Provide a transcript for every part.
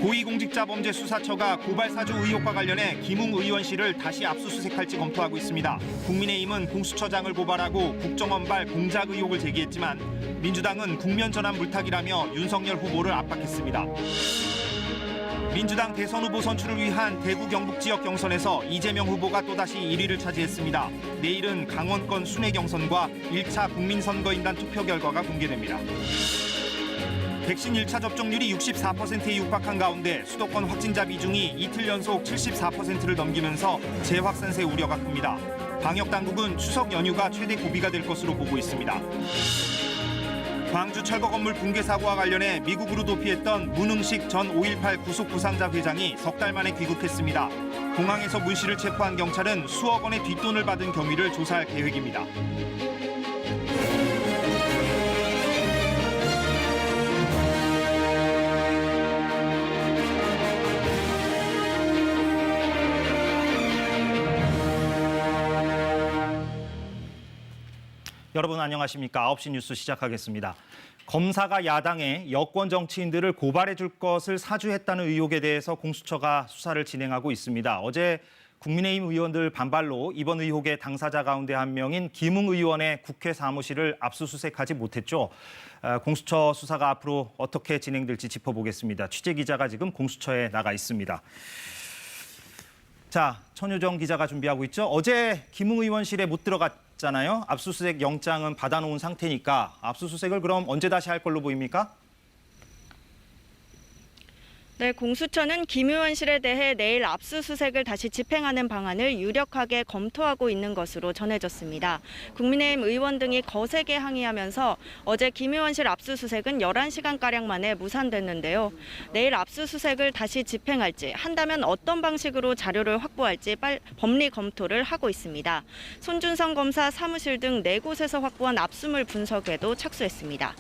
고위공직자범죄수사처가 고발사주 의혹과 관련해 김웅 의원실을 다시 압수수색할지 검토하고 있습니다. 국민의힘은 공수처장을 고발하고 국정원발 공작 의혹을 제기했지만 민주당은 국면 전환 물타기라며 윤석열 후보를 압박했습니다. 민주당 대선 후보 선출을 위한 대구 경북 지역 경선에서 이재명 후보가 또다시 1위를 차지했습니다. 내일은 강원권 순회 경선과 1차 국민선거인단 투표 결과가 공개됩니다. 백신 1차 접종률이 64%에 육박한 가운데 수도권 확진자 비중이 이틀 연속 74%를 넘기면서 재확산세 우려가 큽니다. 방역당국은 추석 연휴가 최대 고비가 될 것으로 보고 있습니다. 광주 철거 건물 붕괴 사고와 관련해 미국으로 도피했던 문흥식 전 5.18 구속 부상자 회장이 석 달 만에 귀국했습니다. 공항에서 문 씨를 체포한 경찰은 수억 원의 뒷돈을 받은 경위를 조사할 계획입니다. 여러분 안녕하십니까? 9시 뉴스 시작하겠습니다. 검사가 야당에 여권 정치인들을 고발해 줄 것을 사주했다는 의혹에 대해서 공수처가 수사를 진행하고 있습니다. 어제 국민의힘 의원들 반발로 이번 의혹의 당사자 가운데 한 명인 김웅 의원의 국회 사무실을 압수수색하지 못했죠. 공수처 수사가 앞으로 어떻게 진행될지 짚어보겠습니다. 취재기자가 지금 공수처에 나가 있습니다. 자, 천유정 기자가 준비하고 있죠. 어제 김웅 의원실에 못 들어갔잖아요. 압수수색 영장은 받아놓은 상태니까 압수수색을 그럼 언제 다시 할 걸로 보입니까? 네, 공수처는 김 의원실에 대해 내일 압수수색을 다시 집행하는 방안을 유력하게 검토하고 있는 것으로 전해졌습니다. 국민의힘 의원 등이 거세게 항의하면서 어제 김 의원실 압수수색은 11시간가량 만에 무산됐는데요. 내일 압수수색을 다시 집행할지, 한다면 어떤 방식으로 자료를 확보할지 법리 검토를 하고 있습니다. 손준성 검사 사무실 등 4곳에서 확보한 압수물 분석에도 착수했습니다.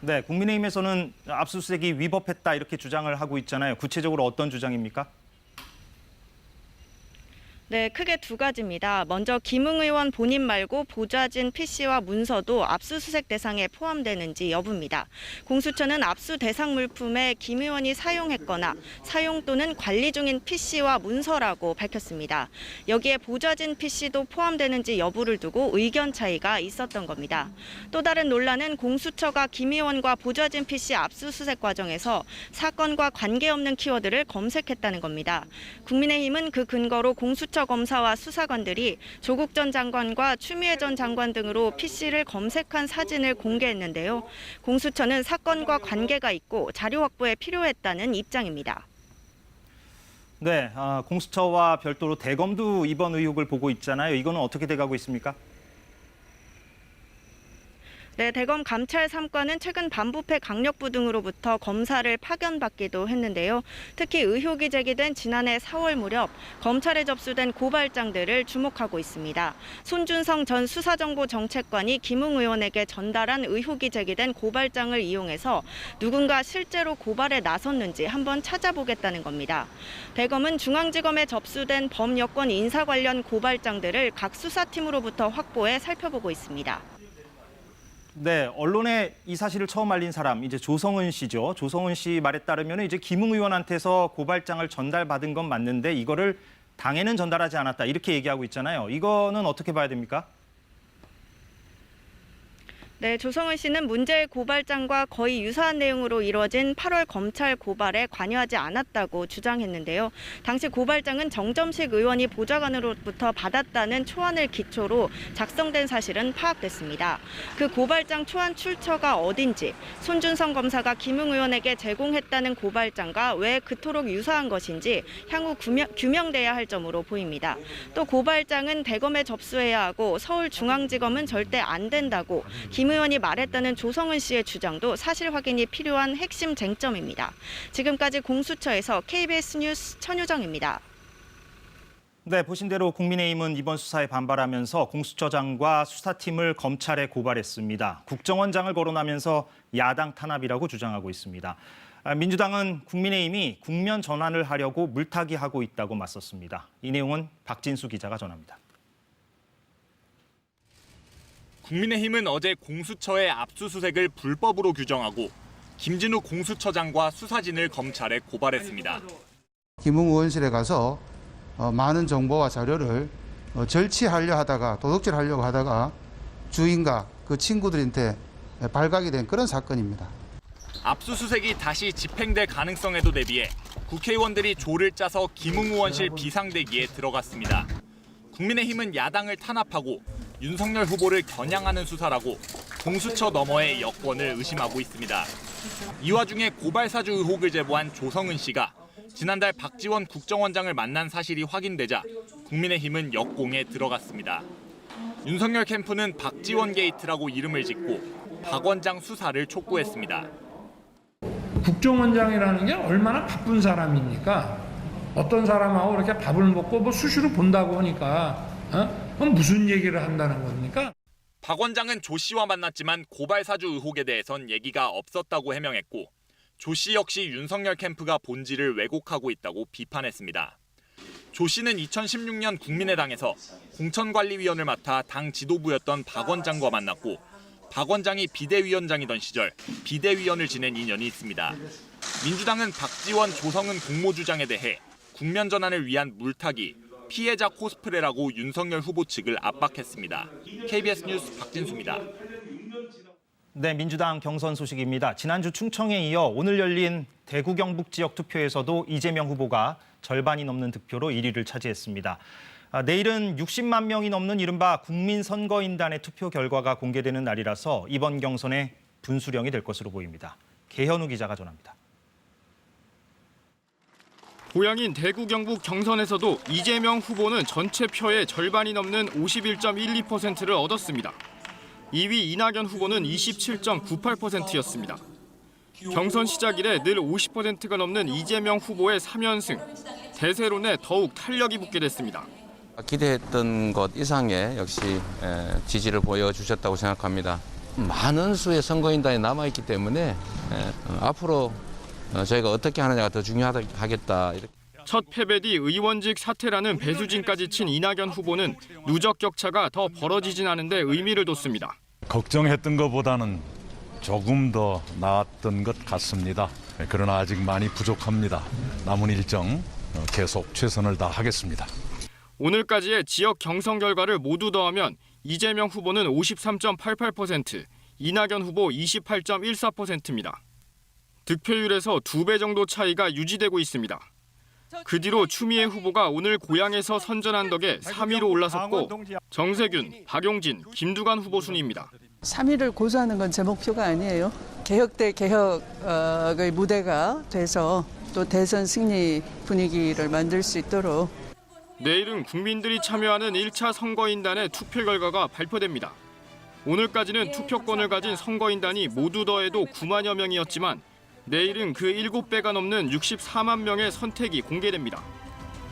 네, 국민의힘에서는 압수수색이 위법했다 이렇게 주장을 하고 있잖아요. 구체적으로 어떤 주장입니까? 네, 크게 두 가지입니다. 먼저 김웅 의원 본인 말고 보좌진 PC와 문서도 압수수색 대상에 포함되는지 여부입니다. 공수처는 압수 대상 물품에 김 의원이 사용했거나 사용 또는 관리 중인 PC와 문서라고 밝혔습니다. 여기에 보좌진 PC도 포함되는지 여부를 두고 의견 차이가 있었던 겁니다. 또 다른 논란은 공수처가 김 의원과 보좌진 PC 압수수색 과정에서 사건과 관계없는 키워드를 검색했다는 겁니다. 국민의힘은 그 근거로 공수처 검사와 수사관들이 조국 전 장관과 추미애 전 장관 등으로 PC를 검색한 사진을 공개했는데요. 공수처는 사건과 관계가 있고 자료 확보에 필요했다는 입장입니다. 네, 공수처와 별도로 대검도 이번 의혹을 보고 있잖아요. 이거는 어떻게 돼가고 있습니까? 네, 대검 감찰 3과는 최근 반부패 강력부 등으로부터 검사를 파견받기도 했는데요. 특히 의혹이 제기된 지난해 4월 무렵 검찰에 접수된 고발장들을 주목하고 있습니다. 손준성 전 수사정보정책관이 김웅 의원에게 전달한 의혹이 제기된 고발장을 이용해서 누군가 실제로 고발에 나섰는지 한번 찾아보겠다는 겁니다. 대검은 중앙지검에 접수된 범여권 인사 관련 고발장들을 각 수사팀으로부터 확보해 살펴보고 있습니다. 네, 언론에 이 사실을 처음 알린 사람 이제 조성은 씨죠. 조성은 씨 말에 따르면 이제 김웅 의원한테서 고발장을 전달받은 건 맞는데 이거를 당에는 전달하지 않았다 이렇게 얘기하고 있잖아요. 이거는 어떻게 봐야 됩니까? 네, 조성은 씨는 문제의 고발장과 거의 유사한 내용으로 이루어진 8월 검찰 고발에 관여하지 않았다고 주장했는데요. 당시 고발장은 정점식 의원이 보좌관으로부터 받았다는 초안을 기초로 작성된 사실은 파악됐습니다. 그 고발장 초안 출처가 어딘지, 손준성 검사가 김웅 의원에게 제공했다는 고발장과 왜 그토록 유사한 것인지 향후 규명돼야 할 점으로 보입니다. 또 고발장은 대검에 접수해야 하고 서울중앙지검은 절대 안 된다고 김 의원이 말했다는 조성은 씨의 주장도 사실 확인이 필요한 핵심 쟁점입니다. 지금까지 공수처에서 KBS 뉴스 천유정입니다. 네, 보신 대로 국민의힘은 이번 수사에 반발하면서 공수처장과 수사팀을 검찰에 고발했습니다. 국정원장을 거론하면서 야당 탄압이라고 주장하고 있습니다. 민주당은 국민의힘이 국면 전환을 하려고 물타기하고 있다고 맞섰습니다. 이 내용은 박진수 기자가 전합니다. 국민의힘은 어제 공수처의 압수수색을 불법으로 규정하고 김진우 공수처장과 수사진을 검찰에 고발했습니다. 김웅 의원실에 가서 많은 정보와 자료를 절취하려 하다가 도둑질하려고 하다가 주인과 그 친구들한테 발각이 된 그런 사건입니다. 압수수색이 다시 집행될 가능성에도 대비해 국회의원들이 조를 짜서 김웅 의원실 비상대기에 들어갔습니다. 국민의힘은 야당을 탄압하고 윤석열 후보를 겨냥하는 수사라고 공수처 너머의 여권을 의심하고 있습니다. 이 와중에 고발사주 의혹을 제보한 조성은 씨가 지난달 박지원 국정원장을 만난 사실이 확인되자 국민의힘은 역공에 들어갔습니다. 윤석열 캠프는 박지원 게이트라고 이름을 짓고 박 원장 수사를 촉구했습니다. 국정원장이라는 게 얼마나 바쁜 사람입니까? 어떤 사람하고 이렇게 밥을 먹고 뭐 수시로 본다고 하니까 그럼 무슨 얘기를 한다는 겁니까? 박 원장은 조 씨와 만났지만 고발사주 의혹에 대해선 얘기가 없었다고 해명했고 조 씨 역시 윤석열 캠프가 본질을 왜곡하고 있다고 비판했습니다. 조 씨는 2016년 국민의당에서 공천관리위원을 맡아 당 지도부였던 박 원장과 만났고 박 원장이 비대위원장이던 시절 비대위원을 지낸 인연이 있습니다. 민주당은 박지원, 조성은 공모주장에 대해 국면 전환을 위한 물타기, 피해자 코스프레라고 윤석열 후보 측을 압박했습니다. KBS 뉴스 박진수입니다. 네, 민주당 경선 소식입니다. 지난주 충청에 이어 오늘 열린 대구 경북 지역 투표에서도 이재명 후보가 절반이 넘는 득표로 1위를 차지했습니다. 내일은 60만 명이 넘는 이른바 국민선거인단의 투표 결과가 공개되는 날이라서 이번 경선의 분수령이 될 것으로 보입니다. 개현우 기자가 전합니다. 고향인 대구 경북 경선에서도 이재명 후보는 전체 표의 절반이 넘는 51.12%를 얻었습니다. 2위 이낙연 후보는 27.98%였습니다. 경선 시작 이래 늘 50%가 넘는 이재명 후보의 3연승, 대세론에 더욱 탄력이 붙게 됐습니다. 기대했던 것 이상의 역시 지지를 보여주셨다고 생각합니다. 많은 수의 선거인단이 남아있기 때문에 앞으로 저희가 어떻게 하느냐가 더 중요하겠다. 첫 패배 뒤 의원직 사퇴라는 배수진까지 친 이낙연 후보는 누적 격차가 더 벌어지진 않은데 의미를 뒀습니다. 걱정했던 것보다는 조금 더 나았던 것 같습니다. 그러나 아직 많이 부족합니다. 남은 일정 계속 최선을 다하겠습니다. 오늘까지의 지역 경선 결과를 모두 더하면 이재명 후보는 53.88%, 이낙연 후보 28.14%입니다. 득표율에서 2배 정도 차이가 유지되고 있습니다. 그 뒤로 추미애 후보가 오늘 고향에서 선전한 덕에 3위로 올라섰고 정세균, 박용진, 김두관 후보 순입니다. 3위를 고수하는 건 제 목표가 아니에요. 개혁 대 개혁의 무대가 돼서 또 대선 승리 분위기를 만들 수 있도록. 내일은 국민들이 참여하는 1차 선거인단의 투표 결과가 발표됩니다. 오늘까지는 투표권을 가진 선거인단이 모두 더해도 9만여 명이었지만 내일은 그 7배가 넘는 64만 명의 선택이 공개됩니다.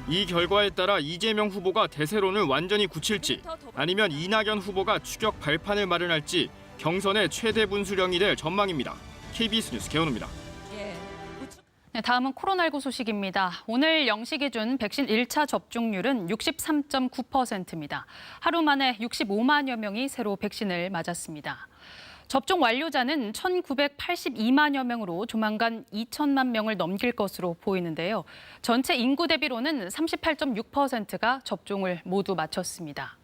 이 결과에 따라 이재명 후보가 대세론을 완전히 굳힐지 아니면 이낙연 후보가 추격 발판을 마련할지 경선의 최대 분수령이 될 전망입니다. KBS 뉴스 개헌우입니다. 네, 다음은 코로나19 소식입니다. 오늘 0시 기준 백신 1차 접종률은 63.9%입니다. 하루 만에 65만여 명이 새로 백신을 맞았습니다. 접종 완료자는 1,982만여 명으로 조만간 2천만 명을 넘길 것으로 보이는데요. 전체 인구 대비로는 38.6%가 접종을 모두 마쳤습니다.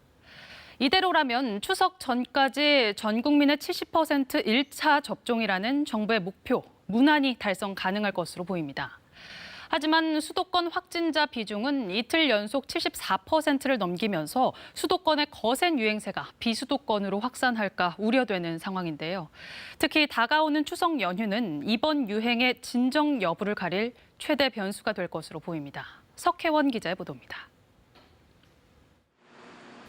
이대로라면 추석 전까지 전 국민의 70% 1차 접종이라는 정부의 목표 무난히 달성 가능할 것으로 보입니다. 하지만 수도권 확진자 비중은 이틀 연속 74%를 넘기면서 수도권의 거센 유행세가 비수도권으로 확산할까 우려되는 상황인데요. 특히 다가오는 추석 연휴는 이번 유행의 진정 여부를 가릴 최대 변수가 될 것으로 보입니다. 석혜원 기자의 보도입니다.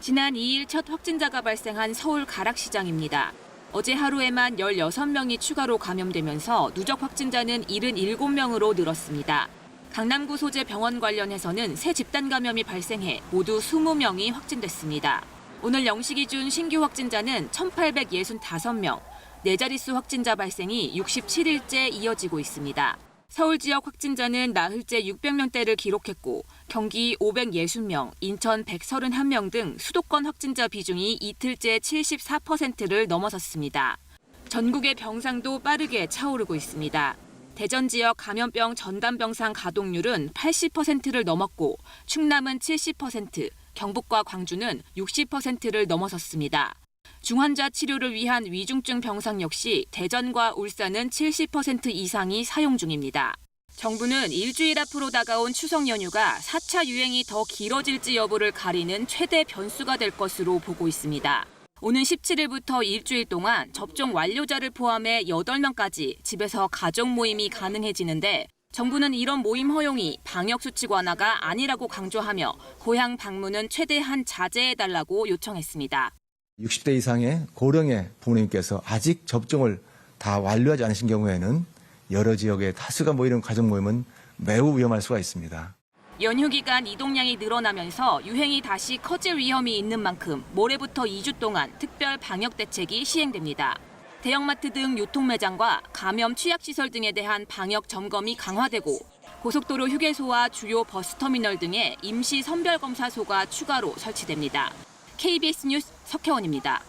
지난 2일 첫 확진자가 발생한 서울 가락시장입니다. 어제 하루에만 16명이 추가로 감염되면서 누적 확진자는 77명으로 늘었습니다. 강남구 소재 병원 관련해서는 새 집단 감염이 발생해 모두 20명이 확진됐습니다. 오늘 0시 기준 신규 확진자는 1,865명, 4자릿수 확진자 발생이 67일째 이어지고 있습니다. 서울 지역 확진자는 나흘째 600명대를 기록했고 경기 560명, 인천 131명 등 수도권 확진자 비중이 이틀째 74%를 넘어섰습니다. 전국의 병상도 빠르게 차오르고 있습니다. 대전 지역 감염병 전담병상 가동률은 80%를 넘었고 충남은 70%, 경북과 광주는 60%를 넘어섰습니다. 중환자 치료를 위한 위중증 병상 역시 대전과 울산은 70% 이상이 사용 중입니다. 정부는 일주일 앞으로 다가온 추석 연휴가 4차 유행이 더 길어질지 여부를 가리는 최대 변수가 될 것으로 보고 있습니다. 오는 17일부터 일주일 동안 접종 완료자를 포함해 8명까지 집에서 가족 모임이 가능해지는데 정부는 이런 모임 허용이 방역수칙 완화가 아니라고 강조하며 고향 방문은 최대한 자제해달라고 요청했습니다. 60대 이상의 고령의 부모님께서 아직 접종을 다 완료하지 않으신 경우에는 여러 지역에 다수가 모이는 가족 모임은 매우 위험할 수가 있습니다. 연휴 기간 이동량이 늘어나면서 유행이 다시 커질 위험이 있는 만큼 모레부터 2주 동안 특별 방역 대책이 시행됩니다. 대형마트 등 유통매장과 감염 취약시설 등에 대한 방역 점검이 강화되고 고속도로 휴게소와 주요 버스터미널 등에 임시 선별검사소가 추가로 설치됩니다. KBS 뉴스 석혜원입니다.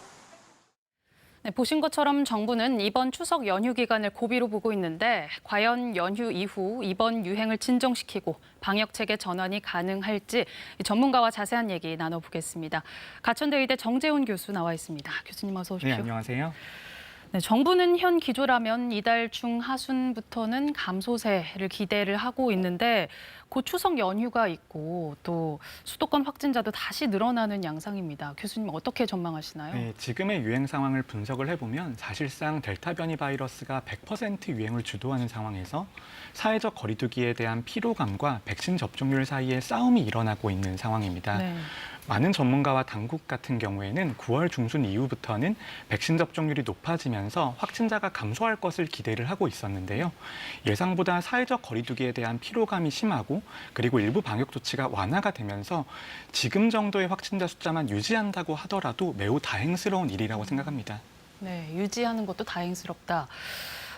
네, 보신 것처럼 정부는 이번 추석 연휴 기간을 고비로 보고 있는데 과연 연휴 이후 이번 유행을 진정시키고 방역체계 전환이 가능할지 전문가와 자세한 얘기 나눠보겠습니다. 가천대 의대 정재훈 교수 나와 있습니다. 교수님 어서 오십시오. 네, 안녕하세요. 네, 정부는 현 기조라면 이달 중하순부터는 감소세를 기대를 하고 있는데 곧 추석 연휴가 있고 또 수도권 확진자도 다시 늘어나는 양상입니다. 교수님 어떻게 전망하시나요? 네, 지금의 유행 상황을 분석을 해보면 사실상 델타 변이 바이러스가 100% 유행을 주도하는 상황에서 사회적 거리두기에 대한 피로감과 백신 접종률 사이에 싸움이 일어나고 있는 상황입니다. 네. 많은 전문가와 당국 같은 경우에는 9월 중순 이후부터는 백신 접종률이 높아지면서 확진자가 감소할 것을 기대를 하고 있었는데요. 예상보다 사회적 거리두기에 대한 피로감이 심하고 그리고 일부 방역 조치가 완화가 되면서 지금 정도의 확진자 숫자만 유지한다고 하더라도 매우 다행스러운 일이라고 생각합니다. 네, 유지하는 것도 다행스럽다.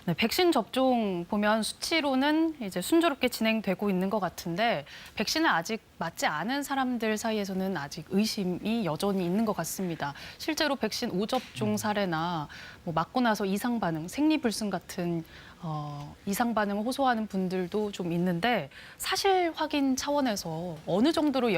네, 백신 접종 보면 수치로는 이제 순조롭게 진행되고 있는 것 같은데 백신을 아직 맞지 않은 사람들 사이에서는 아직 의심이 여전히 있는 것 같습니다. 실제로 백신 오접종 사례나 뭐 맞고 나서 이상 반응, 생리불순 같은 이상 반응을 호소하는 분들도 좀 있는데 사실 확인 차원에서 어느 정도로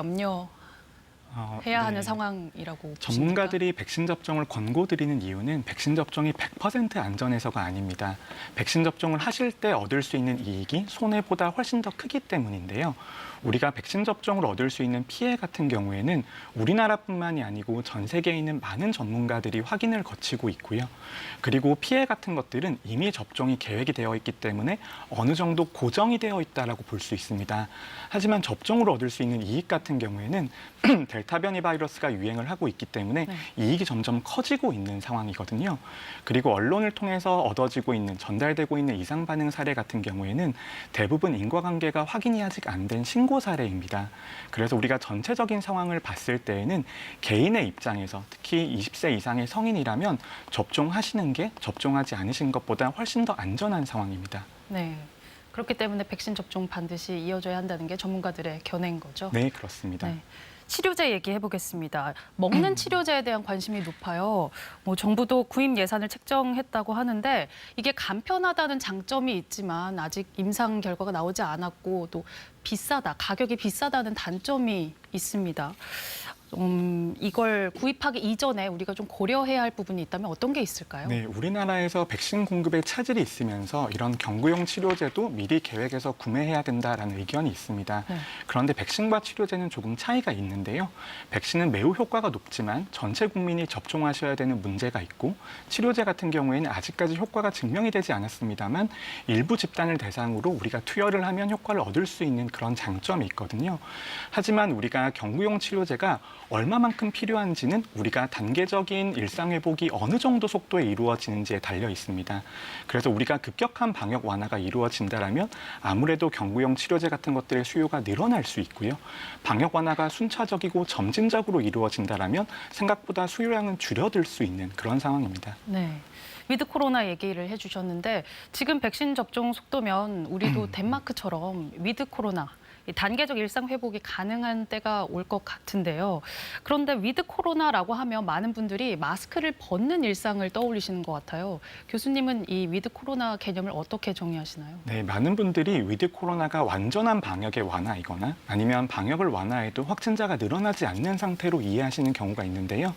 해야 하는 상황이라고 전문가들이 백신 접종을 권고드리는 이유는 백신 접종이 100% 안전해서가 아닙니다. 백신 접종을 하실 때 얻을 수 있는 이익이 손해보다 훨씬 더 크기 때문인데요. 우리가 백신 접종을 얻을 수 있는 피해 같은 경우에는 우리나라뿐만이 아니고 전 세계에 있는 많은 전문가들이 확인을 거치고 있고요. 그리고 피해 같은 것들은 이미 접종이 계획이 되어 있기 때문에 어느 정도 고정이 되어 있다라고 볼 수 있습니다. 하지만 접종으로 얻을 수 있는 이익 같은 경우에는 델타 변이 바이러스가 유행을 하고 있기 때문에 이익이 점점 커지고 있는 상황이거든요. 그리고 언론을 통해서 얻어지고 있는, 전달되고 있는 이상 반응 사례 같은 경우에는 대부분 인과관계가 확인이 아직 안 된 신고 사례입니다. 그래서 우리가 전체적인 상황을 봤을 때에는 개인의 입장에서 특히 20세 이상의 성인이라면 접종하시는 게 접종하지 않으신 것보다 훨씬 더 안전한 상황입니다. 네. 그렇기 때문에 백신 접종 반드시 이어져야 한다는 게 전문가들의 견해인 거죠? 네, 그렇습니다. 네. 치료제 얘기해 보겠습니다. 먹는 치료제에 대한 관심이 높아요. 뭐 정부도 구입 예산을 책정했다고 하는데 이게 간편하다는 장점이 있지만 아직 임상 결과가 나오지 않았고 또 가격이 비싸다는 단점이 있습니다. 이걸 구입하기 이전에 우리가 좀 고려해야 할 부분이 있다면 어떤 게 있을까요? 네, 우리나라에서 백신 공급에 차질이 있으면서 이런 경구용 치료제도 미리 계획해서 구매해야 된다라는 의견이 있습니다. 네. 그런데 백신과 치료제는 조금 차이가 있는데요. 백신은 매우 효과가 높지만 전체 국민이 접종하셔야 되는 문제가 있고 치료제 같은 경우에는 아직까지 효과가 증명이 되지 않았습니다만 일부 집단을 대상으로 우리가 투여를 하면 효과를 얻을 수 있는 그런 장점이 있거든요. 하지만 우리가 경구용 치료제가 얼마만큼 필요한지는 우리가 단계적인 일상회복이 어느 정도 속도에 이루어지는지에 달려 있습니다. 그래서 우리가 급격한 방역 완화가 이루어진다면 아무래도 경구용 치료제 같은 것들의 수요가 늘어날 수 있고요. 방역 완화가 순차적이고 점진적으로 이루어진다면 생각보다 수요량은 줄어들 수 있는 그런 상황입니다. 네. 위드 코로나 얘기를 해주셨는데 지금 백신 접종 속도면 우리도 덴마크처럼 위드 코로나 단계적 일상 회복이 가능한 때가 올 것 같은데요. 그런데 위드 코로나라고 하면 많은 분들이 마스크를 벗는 일상을 떠올리시는 것 같아요. 교수님은 이 위드 코로나 개념을 어떻게 정의하시나요? 네, 많은 분들이 위드 코로나가 완전한 방역의 완화이거나 아니면 방역을 완화해도 확진자가 늘어나지 않는 상태로 이해하시는 경우가 있는데요.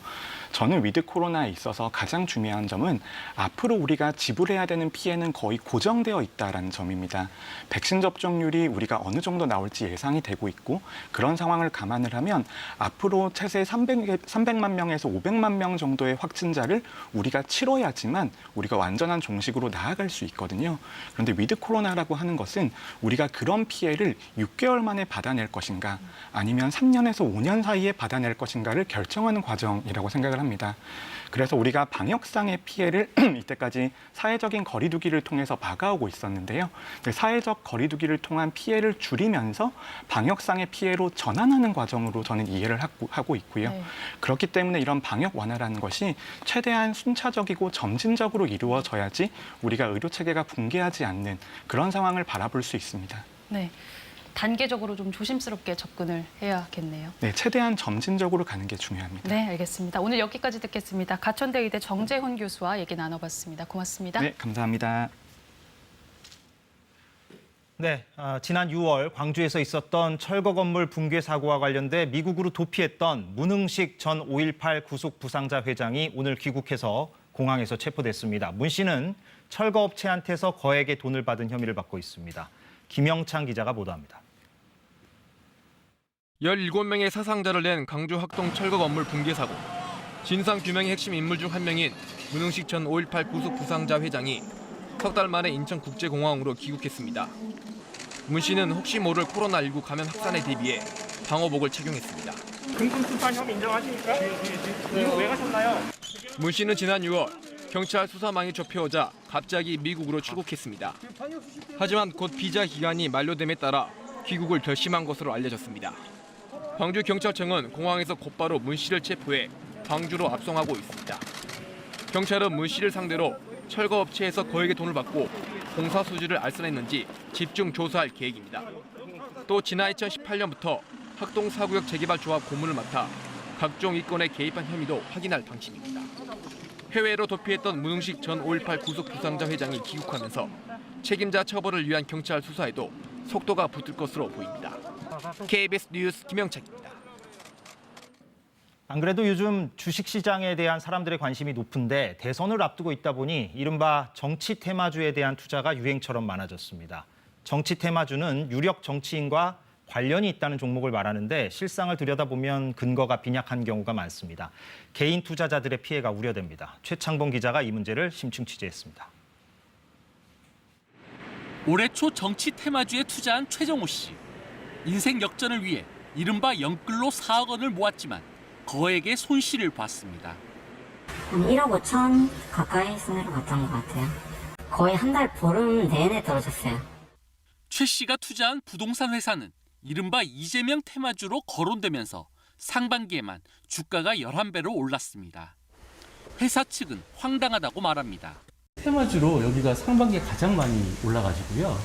저는 위드 코로나에 있어서 가장 중요한 점은 앞으로 우리가 지불해야 되는 피해는 거의 고정되어 있다는 점입니다. 백신 접종률이 우리가 어느 정도 나올지 예상이 되고 있고 그런 상황을 감안을 하면 앞으로 최대 300만 명에서 500만 명 정도의 확진자를 우리가 치러야지만 우리가 완전한 종식으로 나아갈 수 있거든요. 그런데 위드 코로나라고 하는 것은 우리가 그런 피해를 6개월 만에 받아낼 것인가 아니면 3년에서 5년 사이에 받아낼 것인가를 결정하는 과정이라고 생각을 합니다. 그래서 우리가 방역상의 피해를 이때까지 사회적인 거리두기를 통해서 막아오고 있었는데요. 사회적 거리두기를 통한 피해를 줄이면서 방역상의 피해로 전환하는 과정으로 저는 이해를 하고 있고요. 네. 그렇기 때문에 이런 방역 완화라는 것이 최대한 순차적이고 점진적으로 이루어져야지 우리가 의료체계가 붕괴하지 않는 그런 상황을 바라볼 수 있습니다. 네. 단계적으로 좀 조심스럽게 접근을 해야겠네요. 네, 최대한 점진적으로 가는 게 중요합니다. 네, 알겠습니다. 오늘 여기까지 듣겠습니다. 가천대 의대 정재훈 교수와 얘기 나눠봤습니다. 고맙습니다. 네, 감사합니다. 네, 지난 6월 광주에서 있었던 철거 건물 붕괴 사고와 관련돼 미국으로 도피했던 문흥식 전 5.18 구속 부상자 회장이 오늘 귀국해서 공항에서 체포됐습니다. 문 씨는 철거업체한테서 거액의 돈을 받은 혐의를 받고 있습니다. 김영창 기자가 보도합니다. 17명의 사상자를 낸 광주 학동 철거 건물 붕괴 사고. 진상규명의 핵심 인물 중 한 명인 문흥식 전 5.18 구속 부상자 회장이 석 달 만에 인천국제공항으로 귀국했습니다. 문 씨는 혹시 모를 코로나19 감염 확산에 대비해 방호복을 착용했습니다. 금품투판 혐의 인정하십니까? 이거 왜 가셨나요? 문 씨는 지난 6월 경찰 수사망이 좁혀오자 갑자기 미국으로 출국했습니다. 하지만 곧 비자 기간이 만료됨에 따라 귀국을 결심한 것으로 알려졌습니다. 광주경찰청은 공항에서 곧바로 문 씨를 체포해 광주로 압송하고 있습니다. 경찰은 문 씨를 상대로 철거업체에서 거액의 돈을 받고 공사 수지를 알선했는지 집중 조사할 계획입니다. 또 지난 2018년부터 학동 사구역 재개발 조합 고문을 맡아 각종 이권에 개입한 혐의도 확인할 방침입니다. 해외로 도피했던 문흥식 전 5.18 구속 부상자 회장이 귀국하면서 책임자 처벌을 위한 경찰 수사에도 속도가 붙을 것으로 보입니다. KBS 뉴스 김영창입니다. 안 그래도 요즘 주식시장에 대한 사람들의 관심이 높은데 대선을 앞두고 있다 보니 이른바 정치 테마주에 대한 투자가 유행처럼 많아졌습니다. 정치 테마주는 유력 정치인과 관련이 있다는 종목을 말하는데 실상을 들여다보면 근거가 빈약한 경우가 많습니다. 개인 투자자들의 피해가 우려됩니다. 최창봉 기자가 이 문제를 심층 취재했습니다. 올해 초 정치 테마주에 투자한 최정호 씨. 인생 역전을 위해 이른바 영끌로 4억 원을 모았지만 거액의 손실을 봤습니다. 1억 5천 가까이 손해를 봤던 것 같아요. 거의 한 달 보름 내내 떨어졌어요. 최 씨가 투자한 부동산 회사는 이른바 이재명 테마주로 거론되면서 상반기에만 주가가 11배로 올랐습니다. 회사 측은 황당하다고 말합니다. 테마주로 여기가 상반기에 가장 많이 올라가지고요.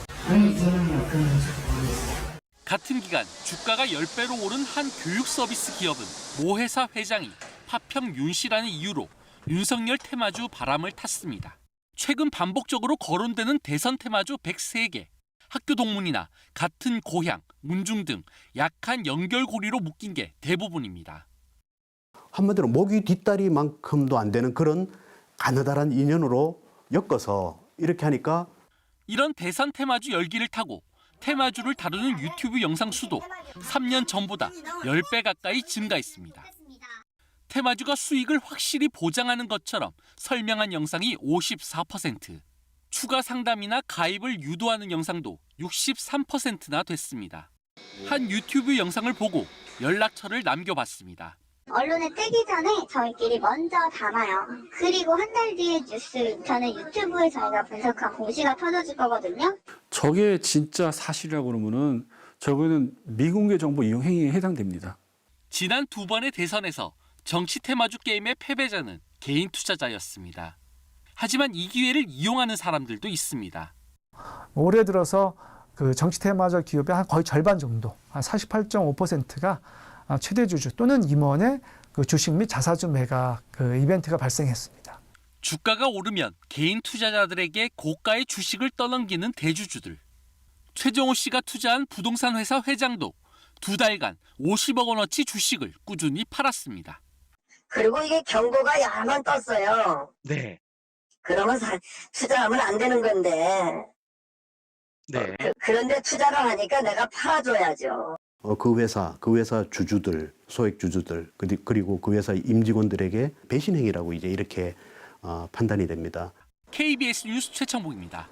같은 기간 주가가 10배로 오른 한 교육 서비스 기업은 모 회사 회장이 파평 윤 씨라는 이유로 윤석열 테마주 바람을 탔습니다. 최근 반복적으로 거론되는 대선 테마주 103개, 학교 동문이나 같은 고향, 문중 등 약한 연결고리로 묶인 게 대부분입니다. 한마디로 목이 뒷다리만큼도 안 되는 그런 가느다란 인연으로 엮어서 이렇게 하니까 이런 대선 테마주 열기를 타고 테마주를 다루는 유튜브 영상 수도 3년 전보다 10배 가까이 증가했습니다. 테마주가 수익을 확실히 보장하는 것처럼 설명한 영상이 54%, 추가 상담이나 가입을 유도하는 영상도 63%나 됐습니다. 한 유튜브 영상을 보고 연락처를 남겨봤습니다. 언론에 뜨기 전에 저희끼리 먼저 담아요. 그리고 한 달 뒤에 뉴스, 저는 유튜브에 저희가 분석한 공시가 터져질 거거든요. 저게 진짜 사실이라고 그러면은 저거는 미공개 정보 이용 행위에 해당됩니다. 지난 두 번의 대선에서 정치 테마주 게임의 패배자는 개인 투자자였습니다. 하지만 이 기회를 이용하는 사람들도 있습니다. 올해 들어서 그 정치 테마적 기업의 한 거의 절반 정도, 한 48.5%가 최대 주주 또는 임원의 그 주식 및 자사주 매각 그 이벤트가 발생했습니다. 주가가 오르면 개인 투자자들에게 고가의 주식을 떠넘기는 대주주들. 최정호 씨가 투자한 부동산 회사 회장도 2달간 50억 원어치 주식을 꾸준히 팔았습니다. 그리고 이게 경고가 여러 번 떴어요. 네. 그러면 투자하면 안 되는 건데. 네. 그런데 투자를 하니까 내가 팔아줘야죠. 그 회사 주주들, 소액 주주들, 그리고 그 회사 임직원들에게 배신 행위라고 이제 이렇게 판단이 됩니다. KBS 뉴스 최창복입니다.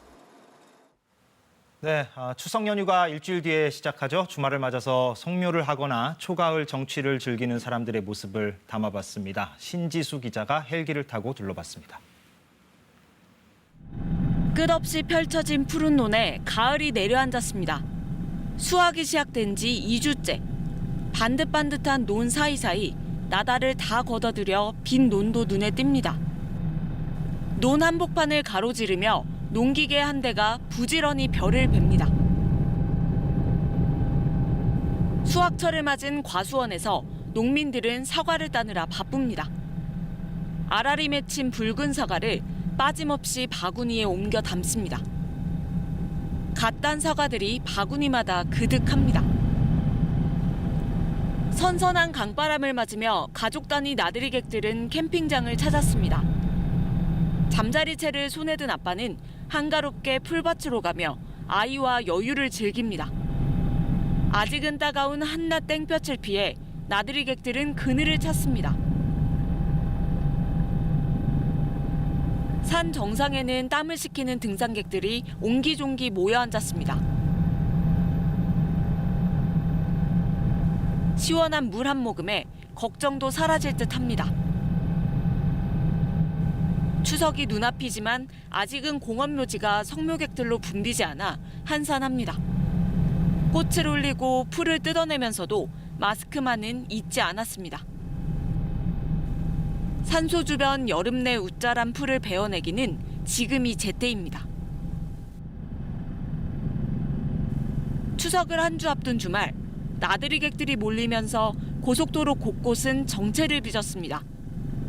네, 추석 연휴가 일주일 뒤에 시작하죠. 주말을 맞아서 성묘를 하거나 초가을 정취를 즐기는 사람들의 모습을 담아봤습니다. 신지수 기자가 헬기를 타고 둘러봤습니다. 끝없이 펼쳐진 푸른 논에 가을이 내려앉았습니다. 수확이 시작된 지 2주째. 반듯반듯한 논 사이사이 나다를 다 걷어들여 빈 논도 눈에 띕니다. 논 한복판을 가로지르며 농기계 한 대가 부지런히 벼를 뱁니다. 수확철을 맞은 과수원에서 농민들은 사과를 따느라 바쁩니다. 알알이 맺힌 붉은 사과를 빠짐없이 바구니에 옮겨 담습니다. 갓 딴 사과들이 바구니마다 그득합니다. 선선한 강바람을 맞으며 가족 단위 나들이객들은 캠핑장을 찾았습니다. 잠자리채를 손에 든 아빠는 한가롭게 풀밭으로 가며 아이와 여유를 즐깁니다. 아직은 따가운 한낮 땡볕을 피해 나들이객들은 그늘을 찾습니다. 산 정상에는 땀을 식히는 등산객들이 옹기종기 모여 앉았습니다. 시원한 물 한 모금에 걱정도 사라질 듯합니다. 추석이 눈앞이지만 아직은 공원 묘지가 성묘객들로 붐비지 않아 한산합니다. 꽃을 올리고 풀을 뜯어내면서도 마스크만은 잊지 않았습니다. 산소 주변 여름 내 웃자란 풀을 베어내기는 지금이 제때입니다. 추석을 한 주 앞둔 주말, 나들이객들이 몰리면서 고속도로 곳곳은 정체를 빚었습니다.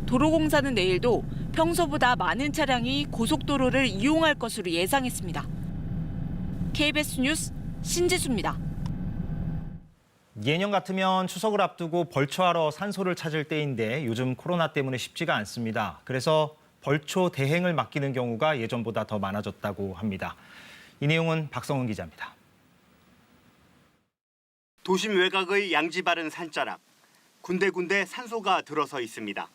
도로공사는 내일도 평소보다 많은 차량이 고속도로를 이용할 것으로 예상했습니다. KBS 뉴스 신지수입니다. 예년 같으면 추석을 앞두고 벌초하러 산소를 찾을 때인데 요즘 코로나 때문에 쉽지가 않습니다. 그래서 벌초 대행을 맡기는 경우가 예전보다 더 많아졌다고 합니다. 이 내용은 박성은 기자입니다. 도심 외곽의 양지 바른 산자락, 군데군데 산소가 들어서 있습니다.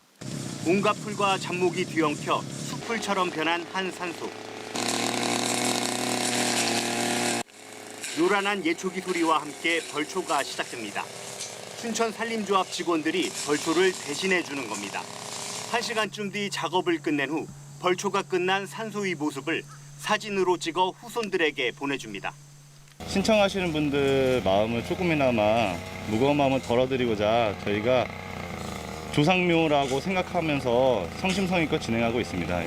온갖 풀과 잡목이 뒤엉켜 숲풀처럼 변한 한 산소. 요란한 예초기 소리와 함께 벌초가 시작됩니다. 춘천 산림조합 직원들이 벌초를 대신해 주는 겁니다. 1시간쯤 뒤 작업을 끝낸 후 벌초가 끝난 산소의 모습을 사진으로 찍어 후손들에게 보내줍니다. 신청하시는 분들 마음을 조금이나마 무거운 마음을 덜어드리고자 저희가 조상묘라고 생각하면서 성심성의껏 진행하고 있습니다.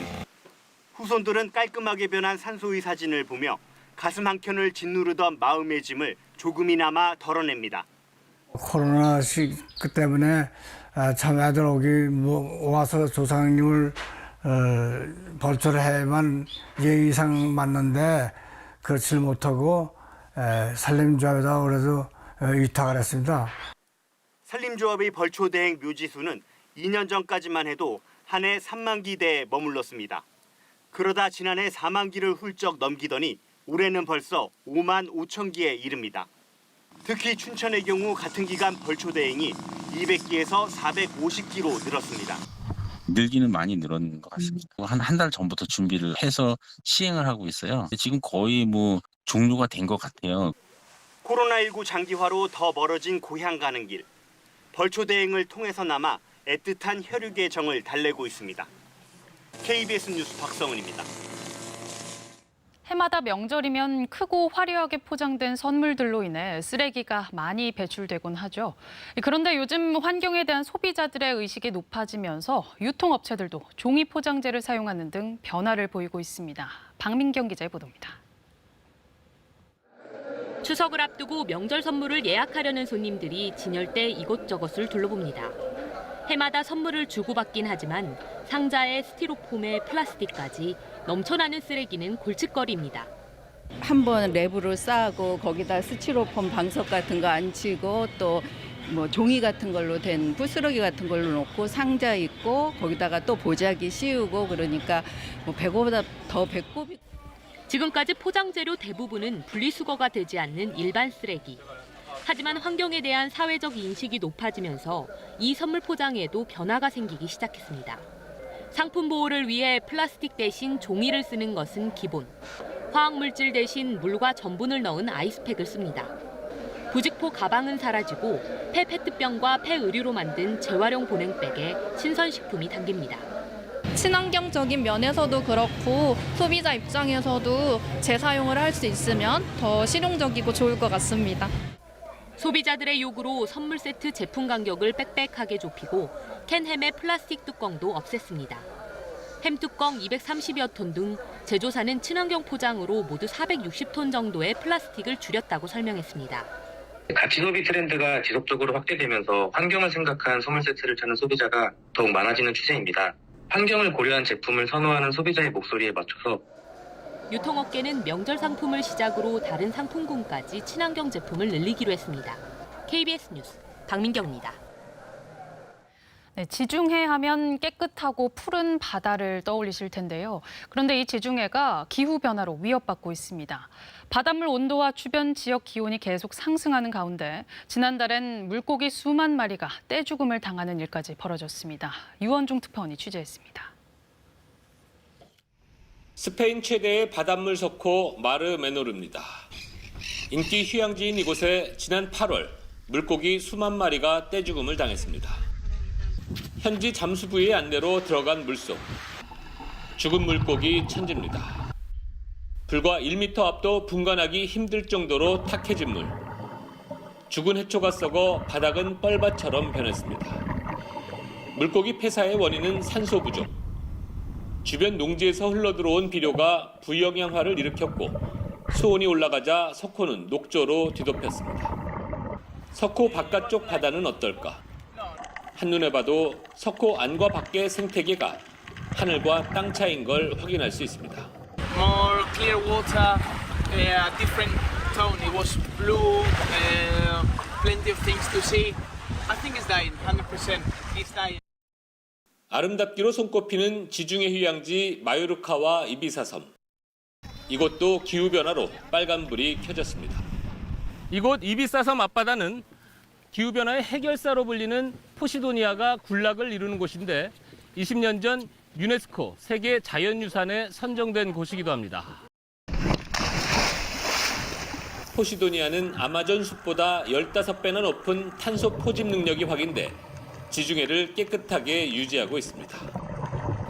후손들은 깔끔하게 변한 산소의 사진을 보며 가슴 한켠을 짓누르던 마음의 짐을 조금이나마 덜어냅니다. 코로나 그 때문에 참여들 와서 조상님을 벌초를 해야만 예의상 맞는데 그렇지 못하고 산림조합에다 그래도 위탁을 했습니다. 산림조합의 벌초 대행 묘지수는 2년 전까지만 해도 한 해 3만 기대에 머물렀습니다. 그러다 지난해 4만 기를 훌쩍 넘기더니 올해는 벌써 5만 5천 기에 이릅니다. 특히 춘천의 경우 같은 기간 벌초 대행이 200기에서 450기로 늘었습니다. 늘기는 많이 늘은 것 같습니다. 한 달 전부터 준비를 해서 시행을 하고 있어요. 지금 거의 종료가 된 것 같아요. 코로나19 장기화로 더 멀어진 고향 가는 길. 벌초 대행을 통해서나마 애틋한 혈육의 정을 달래고 있습니다. KBS 뉴스 박성은입니다. 해마다 명절이면 크고 화려하게 포장된 선물들로 인해 쓰레기가 많이 배출되곤 하죠. 그런데 요즘 환경에 대한 소비자들의 의식이 높아지면서 유통업체들도 종이 포장재를 사용하는 등 변화를 보이고 있습니다. 박민경 기자의 보도입니다. 추석을 앞두고 명절 선물을 예약하려는 손님들이 진열대 이곳저곳을 둘러봅니다. 해마다 선물을 주고받긴 하지만 상자에 스티로폼에 플라스틱까지 넘쳐나는 쓰레기는 골칫거리입니다. 한번 랩으로 싸고 거기다 스티로폼 방석 같은 거 앉히고 또 뭐 종이 같은 걸로 된 부스러기 같은 걸로 놓고 상자 있고 거기다가 또 보자기 씌우고 그러니까 뭐 배고보다 더 배꼽이. 지금까지 포장재료 대부분은 분리수거가 되지 않는 일반 쓰레기. 하지만 환경에 대한 사회적 인식이 높아지면서 이 선물 포장에도 변화가 생기기 시작했습니다. 상품 보호를 위해 플라스틱 대신 종이를 쓰는 것은 기본. 화학물질 대신 물과 전분을 넣은 아이스팩을 씁니다. 부직포 가방은 사라지고 폐페트병과 폐의류로 만든 재활용 보냉백에 신선식품이 담깁니다. 친환경적인 면에서도 그렇고 소비자 입장에서도 재사용을 할 수 있으면 더 실용적이고 좋을 것 같습니다. 소비자들의 요구로 선물 세트 제품 간격을 빽빽하게 좁히고 캔햄의 플라스틱 뚜껑도 없앴습니다. 햄 뚜껑 230여 톤 등 제조사는 친환경 포장으로 모두 460톤 정도의 플라스틱을 줄였다고 설명했습니다. 가치 소비 트렌드가 지속적으로 확대되면서 환경을 생각한 선물 세트를 찾는 소비자가 더욱 많아지는 추세입니다. 환경을 고려한 제품을 선호하는 소비자의 목소리에 맞춰서 유통업계는 명절 상품을 시작으로 다른 상품군까지 친환경 제품을 늘리기로 했습니다. KBS 뉴스 박민경입니다. 네, 지중해 하면 깨끗하고 푸른 바다를 떠올리실 텐데요. 그런데 이 지중해가 기후변화로 위협받고 있습니다. 바닷물 온도와 주변 지역 기온이 계속 상승하는 가운데 지난달엔 물고기 수만 마리가 떼죽음을 당하는 일까지 벌어졌습니다. 유원중 특파원이 취재했습니다. 스페인 최대의 바닷물 석호 마르메노르입니다. 인기 휴양지인 이곳에 지난 8월 물고기 수만 마리가 떼죽음을 당했습니다. 현지 잠수부의 안내로 들어간 물속. 죽은 물고기 천지입니다. 불과 1m 앞도 분간하기 힘들 정도로 탁해진 물. 죽은 해초가 썩어 바닥은 뻘밭처럼 변했습니다. 물고기 폐사의 원인은 산소 부족. 주변 농지에서 흘러들어온 비료가 부영양화를 일으켰고 수온이 올라가자 석호는 녹조로 뒤덮였습니다. 석호 바깥쪽 바다는 어떨까? 한눈에 봐도 석호 안과 밖의 생태계가 하늘과 땅 차이인 걸 확인할 수 있습니다. More clear water, different tone. It was blue, plenty of things to see. I think it's dying, 100%. It's dying. 아름답기로 손꼽히는 지중해 휴양지 마요르카와 이비사섬. 이곳도 기후변화로 빨간불이 켜졌습니다. 이곳 이비사섬 앞바다는 기후변화의 해결사로 불리는 포시도니아가 군락을 이루는 곳인데 20년 전 유네스코 세계 자연유산에 선정된 곳이기도 합니다. 포시도니아는 아마존 숲보다 15배나 높은 탄소 포집 능력이 확인돼 지중해를 깨끗하게 유지하고 있습니다.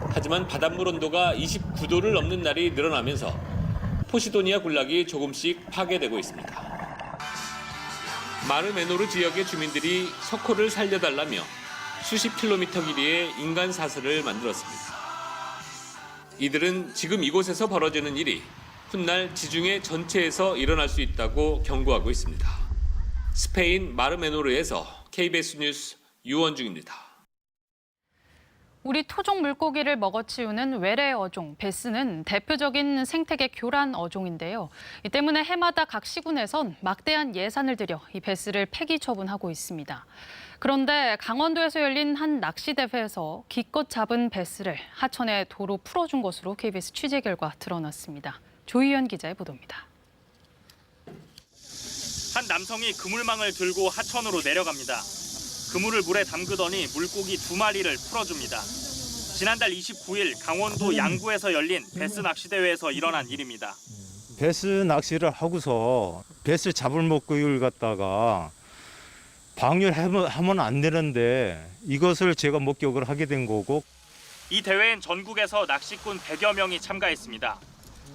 하지만 바닷물 온도가 29도를 넘는 날이 늘어나면서 포시도니아 군락이 조금씩 파괴되고 있습니다. 마르메노르 지역의 주민들이 석호를 살려달라며 수십 킬로미터 길이의 인간 사슬을 만들었습니다. 이들은 지금 이곳에서 벌어지는 일이 훗날 지중해 전체에서 일어날 수 있다고 경고하고 있습니다. 스페인 마르메노르에서 KBS 뉴스 유원중입니다. 우리 토종 물고기를 먹어치우는 외래 어종 베스는 대표적인 생태계 교란 어종인데요. 이 때문에 해마다 각 시군에선 막대한 예산을 들여 이 베스를 폐기 처분하고 있습니다. 그런데 강원도에서 열린 한 낚시 대회에서 기껏 잡은 베스를 하천에 도로 풀어준 것으로 KBS 취재 결과 드러났습니다. 조희연 기자의 보도입니다. 한 남성이 그물망을 들고 하천으로 내려갑니다. 그물을 물에 담그더니 물고기 2마리를 풀어줍니다. 지난달 29일 강원도 양구에서 열린 베스 낚시 대회에서 일어난 일입니다. 베스 낚시를 하고서 베스 잡을 물고기를 갖다가 방류하면 안 되는데 이것을 제가 목격을 하게 된 거고. 이 대회엔 전국에서 낚시꾼 100여 명이 참가했습니다.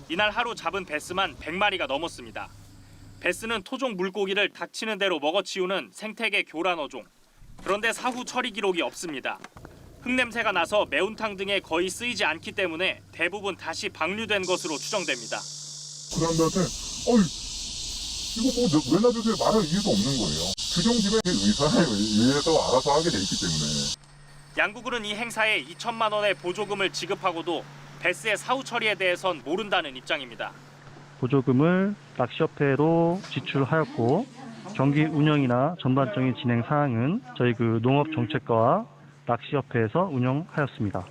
이날 하루 잡은 베스만 100마리가 넘었습니다. 베스는 토종 물고기를 닥치는 대로 먹어치우는 생태계 교란 어종. 그런데 사후 처리 기록이 없습니다. 흙냄새가 나서 매운탕 등에 거의 쓰이지 않기 때문에 대부분 다시 방류된 것으로 추정됩니다. 그 사람들한테 이거 뭐 왜 놔주세요 말할 이유도 없는 거예요. 규정집의 의사에 의해서 알아서 하게 돼 있기 때문에. 양구군은 이 행사에 2천만 원의 보조금을 지급하고도 베스의 사후 처리에 대해선 모른다는 입장입니다. 보조금을 낚시협회로 지출하였고 경기 운영이나 전반적인 진행 사항은 저희 농업정책과와 낚시협회에서 운영하였습니다.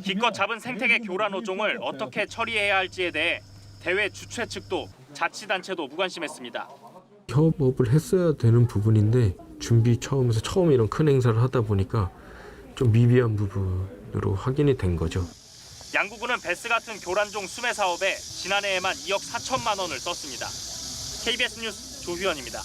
기껏 잡은 생태계 교란 어종을 어떻게 처리해야 할지에 대해 대회 주최 측도 자치단체도 무관심했습니다. 협업을 했어야 되는 부분인데 준비 처음에 이런 큰 행사를 하다 보니까 좀 미비한 부분으로 확인이 된 거죠. 양구군은 베스 같은 교란종 수매 사업에 지난해에만 2억 4천만 원을 썼습니다. KBS 뉴스 조휴연입니다.